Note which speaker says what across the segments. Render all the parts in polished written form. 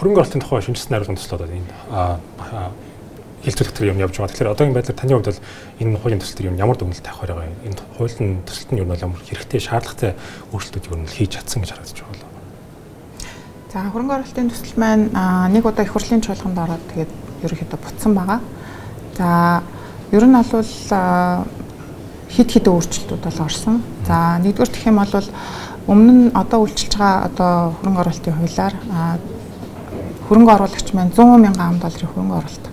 Speaker 1: хөрөнгө оруулалтын тухай шинжилсэн найруулгын төслөд энэ хилцүүлэх төр юм явж байгаа. Тэгэхээр одоогийн байдлаар таны хувьд бол энэ хуулийн төсөл төр юм ямар дүгнэлт тавих байгаа юм? Энэ хуулийн төсөлт нь юу нь ямар хэрэгтэй шаардлагатай өөрчлөлтүүд юу нь хийж чадсан гэж харагдаж байна.
Speaker 2: За хөрөнгө оруулалтын төсөл маань нэг удаа их хурлын чуулганд ороод тэгээд ерөнхийдөө бутсан байгаа. За ер нь бол хид өөрчлөлтүүд бол орсон. За нэгдүгээр гэх юм бол өмнө нь одоо үйлчилж байгаа одоо хөрөнгө оруулалтын хуулиар хөрөнгө оруулагч маань 100 мянган $100,000 хөрөнгө оруулалт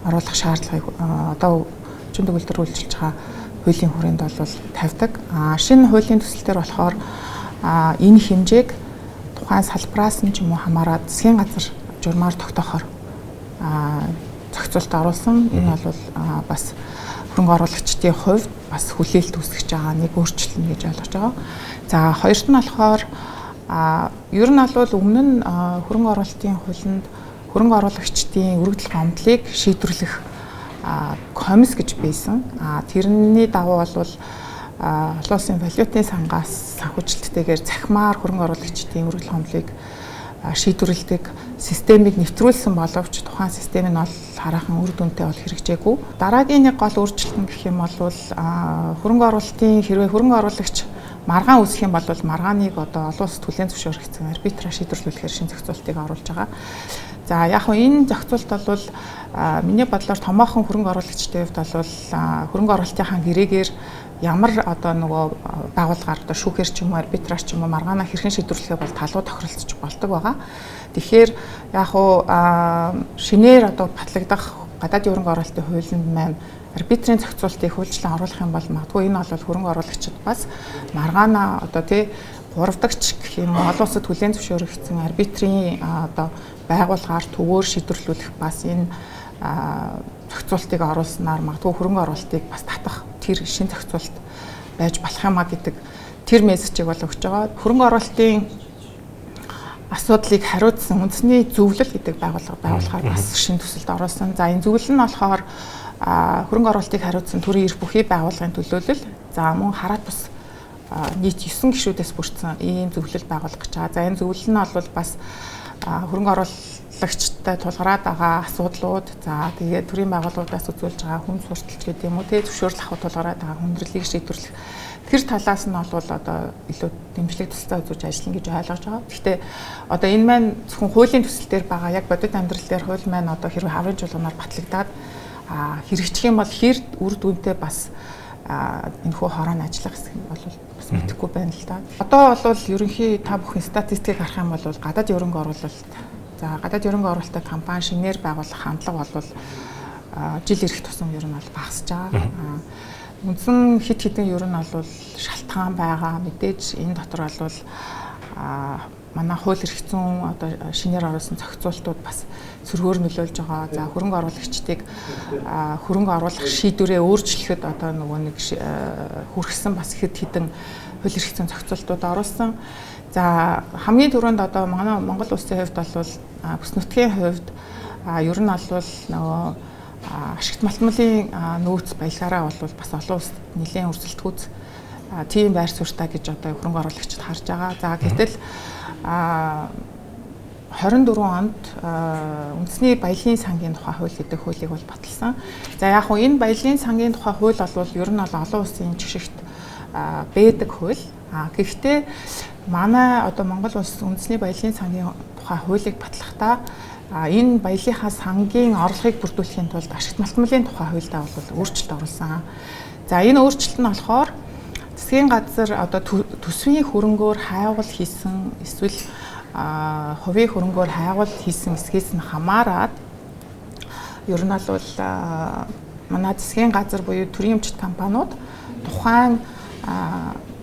Speaker 2: оруулах шаардлагыг одоо хүчин төгөлдөр үйлчилж байгаа хуулийн хүрээнд бол тавьдаг. Шинэ хуулийн төсөл дээр болохоор энэ хэмжээг тухайн салбараас нь ч юм уу хамаарат засгийн газар журмаар тогтоохоор зохицуулт оруулсан. Энэ бол бас хөрөнгө оруулагчдын хувьд бас хүлээлт үүсгэж байгаа нэг өөрчлөлт гэж ойлгож байгаа. За хоёрт нь болохоор ер нь бол өмнө нь хөрөнгө оруулалтын хуулинд хөрөнгө оруулагчдын өргөдөл гомдлыг шийдвэрлэх комисс гэж байсан. Тэрний дагуу бол олон улсын валютын сангаас санхүүжилттэйгээр захимаар хөрөнгө оруулагчдын өргөдөл гомдлыг шийдвэрлэдэг системийг нэвтрүүлсэн боловч тухайн систем нь бол хараахан үр дүнтэй бол хэрэгжээгүй. Дараагийн нэг гол өөрчлөлт гэх юм бол хөрөнгө оруулалтын хэрвээ хөрөнгө оруулагч маргаан үүсэх юм бол маргааныг одоо олон улс түлээн зөвшөөрөгдсөн арбитраж шийдвэрлэхээр шинэ зохицуултыг оруулж байгаа. За яг хөө энэ зохицуулт бол миний бодлоор томоохон хөрөнгө оруулагчдын хувьд бол хөрөнгө оруулалтынхаа гэрээгээр ямар одоо нөгөө байгууллагаар одоо шүүхээр ч юм уу арбитраж ч юм уу маргаанаа хэрхэн шийдвэрлэхээ бол талуу тохиролцож болдог байгаа. Тэгэхээр яг хөө шинээр одоо батлагдах гадаадын хөрөнгө оруулалтын хуулинд маань арбитрийн зохицуултыг хуульчлан оруулах юм бол магадгүй энэ бол хөрөнгө оруулагчид бас маргаанаа одоо тий 3 дагч гэх юм олон улсад хүлээн зөвшөөрөгдсөн арбитрийн одоо байгууллагаар төвөөр шийдвэрлүүлэх бас энэ зохицуултыг оруулснаар магадгүй хөрөнгө оруулалтыг бас татах тэр шинэ зохицуулт байж болох юмаа гэдэг тэр мессежийг бол өгч байгаа. Хөрөнгө оруулалтын асуудлыг хариуцсан үндэсний зөвлөл гэдэг байгууллагаар бас шинэ төсөлд оруулсан. За энэ зөвлөл нь болохоор хөрөнгө оруулалтыг хариуцсан төрийн эрх бүхий байгууллагын төлөөлөл за мөн хараат бус нийт 9 гишүүдээс бүрдсэн ийм зөвлөл байгуулах гэж байгаа. За энэ зөвлөл нь бол бас хөрөнгө оруулагчтай тулгараад байгаа асуудлууд за тэгээд төрийн байгууллагуудаас үзүүлж байгаа хүн сурталч гэдэг юм уу тий зөвшөөрөл авах тулгараад байгаа хүндрэлийг шийдвэрлэх тэр талаас нь бол одоо илүү дэмжлэг төсөлтөд үзүүлж ажиллана гэж ойлгож байгаа. Гэхдээ одоо энэ маань зөвхөн хуулийн төсөл дээр байгаа яг бодит амьдрал дээр хууль маань одоо хэрвээ хаврын чуулганаар батлагдаад хэрэгжих юм бол хэр үр дүнтэй бас энэ хүү хорон ажиллах гэсэн бол бас мэдэхгүй байна л да. Одоо бол ерөнхий та бүхэн статистикийг харах юм бол гадаад хөрөнгө оруулалт за гадаад хөрөнгө оруулалттай компани шинээр байгуулах хандлага бол жил ирэх тусам ер нь бол багасж байгаа. Үндсэн хит хитэн ер нь бол шалтгаан байгаа. Мэдээж энэ дотор бол манай хууль эрх зүйн одоо шинээр оруулсан зохицуултууд бас сөргөөр нөлөөлж байгаа. За хөрөнгө оруулагчдыг хөрөнгө оруулах шийдвэрээ өөрчлөхөд одоо нөгөө нэг хүргэсэн бас хэд хэдэн хууль эрх зүйн зохицуултууд оруулсан. За хамгийн түрүүнд одоо манай Монгол улсын хувьд бол бүс нутгийн хувьд ер нь бол нөгөө ашигт малтмалын нөөц баялгаараа бол бас олон улсад нэлээд өрсөлдөхүүц тийм байр суурьтай гэж одоо хөрөнгө оруулагчид харж байгаа. За гэтэл 24 онд үндэсний баялын сангийн тухай хууль гэдэг хуулийг бол баталсан. За яг хөө энэ баялын сангийн тухай хууль бол ер нь олон улсын жишгт байдаг хууль. Гэхдээ манай одоо Монгол улс үндэсний баялын сангийн тухай хуулийг батлахдаа энэ баялынхаа сангийн орлогыг бүрдүүлэхийн тулд ашигт малтмалын тухай хуульдаа бол өөрчлөлт оруулсан. За энэ өөрчлөлт нь болохоор засгийн газар одоо төсвийн хөрөнгөөр хайгуул хийсэн эсвэл хувийн хөрөнгөөр хайгуул хийсэн эсгээс нь хамаарат ер нь бол манай засгийн газар буюу төрийн өмчт компаниуд тухайн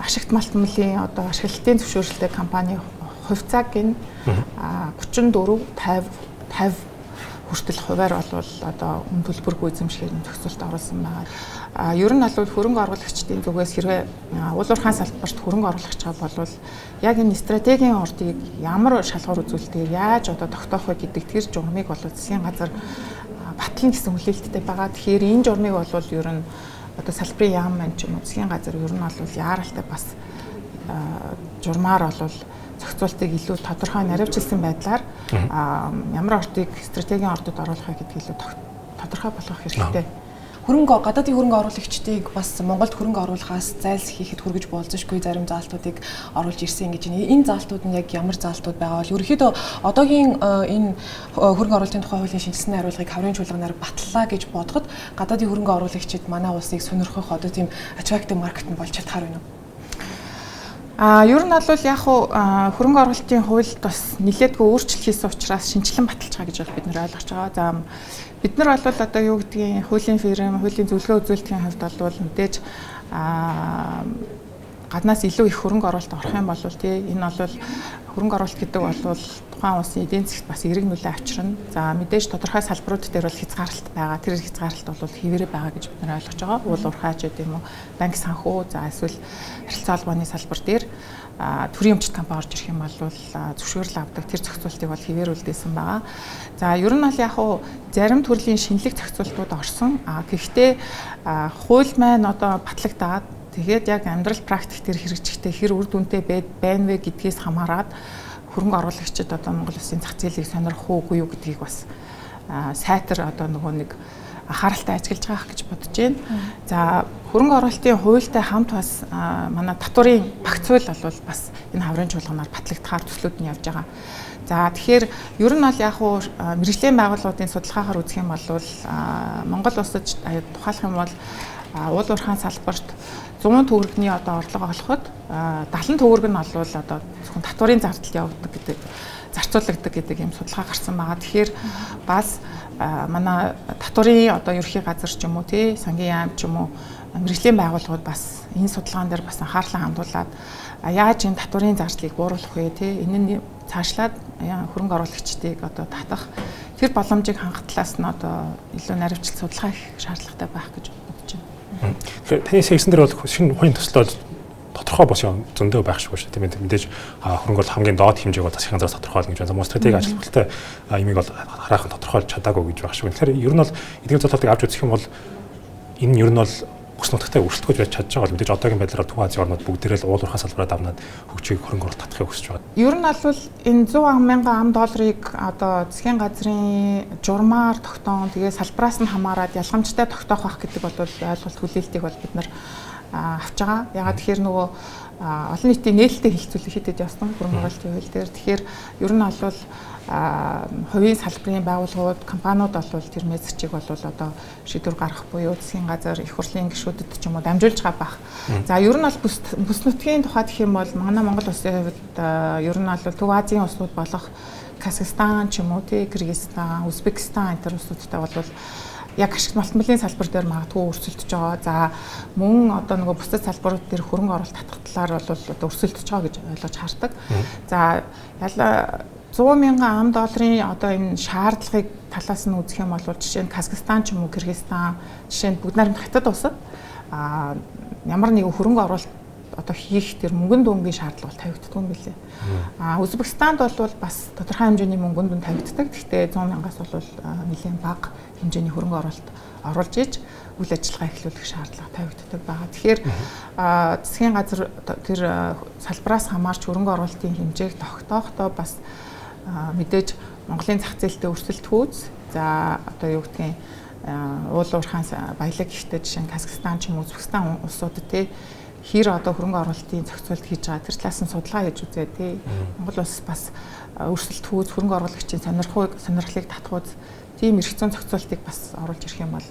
Speaker 2: ашигт малтмалын одоо ашиглалтын зөвшөөрлөлтэй компани хувьцааг нь 34 50 хүртэл хуваар бол одоо үн төлбөргүй эзэмших зохицуулт оруулсан байгаа. Ер нь бол хөрөнгө оруулагчдын зүгээс хэрвээ уул уурхайн салбарт хөрөнгө оруулах гэж бол яг энэ стратегийн ордыг ямар шалгуур үзүүлэлтээр яаж одоо тогтоох вэ гэдэг тэр журмыг бол засгийн газар батлна гэсэн хүлээлттэй байгаа. Тэгэхээр энэ журмыг бол ер нь одоо салбарын яам маань ч юм уу засгийн газар ер нь бол яаралтай бас журмаар бол зохицуултыг илүү тодорхой наривчилсан байдлаар ямар ордыг стратегийн ордод оруулах гэдгийг илүү тодорхой болгох хэрэгтэй.
Speaker 3: Гадаадын хөрөнгө оруулагчдыг бас Монголд хөрөнгө оруулахаас зайлсхийхэд хүргэж болзошгүй зарим заалтуудыг оруулж ирсэн гэж байна. Энэ заалтууд нь яг ямар заалтууд байгаа бол ерөнхийдөө одоогийн энэ хөрөнгө оруулалтын тухай хуулийн шинжилсэн хариулгыг хаврын чуулганаар батлаа гэж бодоход гадаадын хөрөнгө оруулагчид манай улсыг сонирхох одоо тийм attractive market нь болж чадхаар байна уу?
Speaker 2: Ер нь бол яг хөрөнгө оруулалтын хуульд бас нэлээдгүй өөрчлөлт хийсэн учраас шинжилэн баталж байгаа гэж бид нэр ойлгож байгаа. За бид нар бол одоо юу гэдгийг хуулийн фирм, хуулийн зөвлөгөө үзүүлэлтийн хувьд бол мэдээж гаднаас илүү их хөрөнгө оруулалт орох юм бол тий энэ бол хөрөнгө оруулалт гэдэг бол тухайн улсын эдийн засгт бас эерэг нөлөө авчирна. За мэдээж тодорхой салбарууд дээр бол хязгаарлалт байгаа. Тэр хязгаарлалт бол хэвээрээ байгаа гэж бид нар ойлгож байгаа. Уул уурхай ч гэдэм үү, банк санхүү, за эсвэл харилцаа холбооны салбар дээр төрийн өмчт компани орж ирэх юм бол зөвшөөрөл авдаг тэр зохицуултыг бол хэвээрүүлдээсэн байгаа. За ер нь бол яг зарим төрлийн шинэлэг зохицуултууд орсон. Гэхдээ хууль маань одоо батлагдаад тэгээд яг амьдрал практик дээр хэрэгжихдээ хэр үр дүнтэй байна вэ гэдгээс хамаарат хөрөнгө оруулагчид одоо Монгол Улсын зах зээлийг сонирхох уугүй юу гэдгийг бас сайтар одоо нөгөө нэг анхааралтай ажиглаж байгаа гэж бодож байна. За хөрөнгө оруулалтын хуультай хамт бас манай татварын багц хууль бол бас энэ хаврын чуулганаар батлагдахаар төслүүд нь явж байгаа. За тэгэхээр ер нь бол яг мэргэжлийн байгууллагуудын судалгаагаар үзэх юм бол Монгол улсад тухайлах юм бол уул уурхайн салбарт 100 төгрөгний одоо орлого олоход 70 төгрөг нь бол одоо зөвхөн татварын зардалд явагддаг гэдэг зарцуулагддаг гэдэг юм судалгаа гарсан байгаа. Тэгэхээр бас манай татварын одоо ерхий газар ч юм уу тий сангийн яам ч юм уу мэргэжлийн байгууллагууд бас энэ судалгаан дээр бас анхаарлаа хандуулад яаж энэ татварын зардлыг бууруулах вэ тий энэ нь цаашлаад хөрөнгө оруулагчдыг одоо татах тэр боломжийг хангах талаас нь одоо илүү наривчлал судалгаа их шаардлагатай байх гэж бодож байна.
Speaker 1: Тэгэхээр таны сексэн дээр бол шинэ хуулийн төслөд тодорхой бос юм зөндөө байх шиг байна тийм ээ. Мэдээж хөрөнгө бол хамгийн доод хэмжээг бол засгийн газраас тодорхойлно гэж байна. Стратеги ажилтнуудтай имийг бол хараахан тодорхойлж чадаагүй гэж байх шиг байна. Тэгэхээр ер нь бол эдгээр золиотыг авч үзэх юм бол энэ нь ер нь бол өс нутагтай өрсөлдөхөж байж чадж байгаа бол мэдээж одоогийн байдлаар Төв Азийн орнууд бүгдээрээ л уул уурхай салбараа давнаад хөгжийг хөрөнгө оруулалт татахыг хүсэж байгаа.
Speaker 2: Ер нь бол энэ 100,000 ам долларыг одоо засгийн газрын журмаар тогтоон тэгээ салбараас нь хамаарад ялгамжтай тогтоох байх гэдэг бол ойлголт хүлээлтийг бол бид нар авч байгаа. Ягаад тэгэхээр нөгөө олон нийтийн нээлттэй хилцүүлэг хийдэд явсан хөрөнгө оруулалтын хууль дээр. Тэгэхээр ер нь бол хувийн салбарын байгууллагууд, компаниуд бол тэр мессежийг бол одоо шийдвэр гаргах буюу засгийн газар, их хурлын гишүүдэд ч юм уу дамжуулж байгаа бах. За ер нь бол бүс нутгийн тухайд гэх юм бол манай Монгол улсын хувьд ер нь бол Төв Азийн улсууд болох Казахстан ч юм уу, Кыргызстан, Узбекистан энэ төр улсуудтай бол яг ашигт малтмалын салбар дээр магадгүй өрсөлдөж байгаа. За мөн одоо нөгөө бусад салбарууд дээр хөрөнгө оруулалт татах талаар бол одоо өрсөлдөж байгаа гэж ойлгож хардаг. За ялла 100,000 ам долларын одоо энэ шаардлагыг талаас нь үзэх юм бол жишээ нь Казахстан ч юм уу, Кыргызстан жишээ нь бүгд найрамд хятад улсад ямар нэгэн хөрөнгө оруулалт одоо хийх тэр мөнгөн дүнгийн шаардлага бол тавигддаг юм билээ. Узбекистанд бол бас тодорхой хэмжээний мөнгөн дүн тавигддаг. Гэхдээ 100,000-аас бол нэлээд бага хэмжээний хөрөнгө оруулалт оруулж иж үйл ажиллагаа эхлүүлэх шаардлага тавигддаг байгаа. Тэгэхээр засгийн газар тэр салбараас хамаарч хөрөнгө оруулалтын хэмжээг тогтоохдоо бас мэдээж Монголын зах зээлтэй өрсөлдөх үүс. За одоо юу гэдгийг уул уурхайн баялаг ихтэй жишээ нь Казахстан ч юм уу, Узбекистан улсуудад тий хэр одоо хөрөнгө оруулалтын зохицуулт хийж байгаа тэр талаас нь судалгаа хийж үзээ тий. Монгол улс бас өрсөлдөх үүс, хөрөнгө оруулагчийн сонирхлыг татах үүс тийм эрх зүйн зохицуултыг бас оруулж ирэх юм бол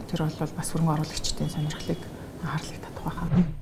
Speaker 2: тэр бол бас хөрөнгө оруулагчдын сонирхлыг анхаарлыг татах байхаа.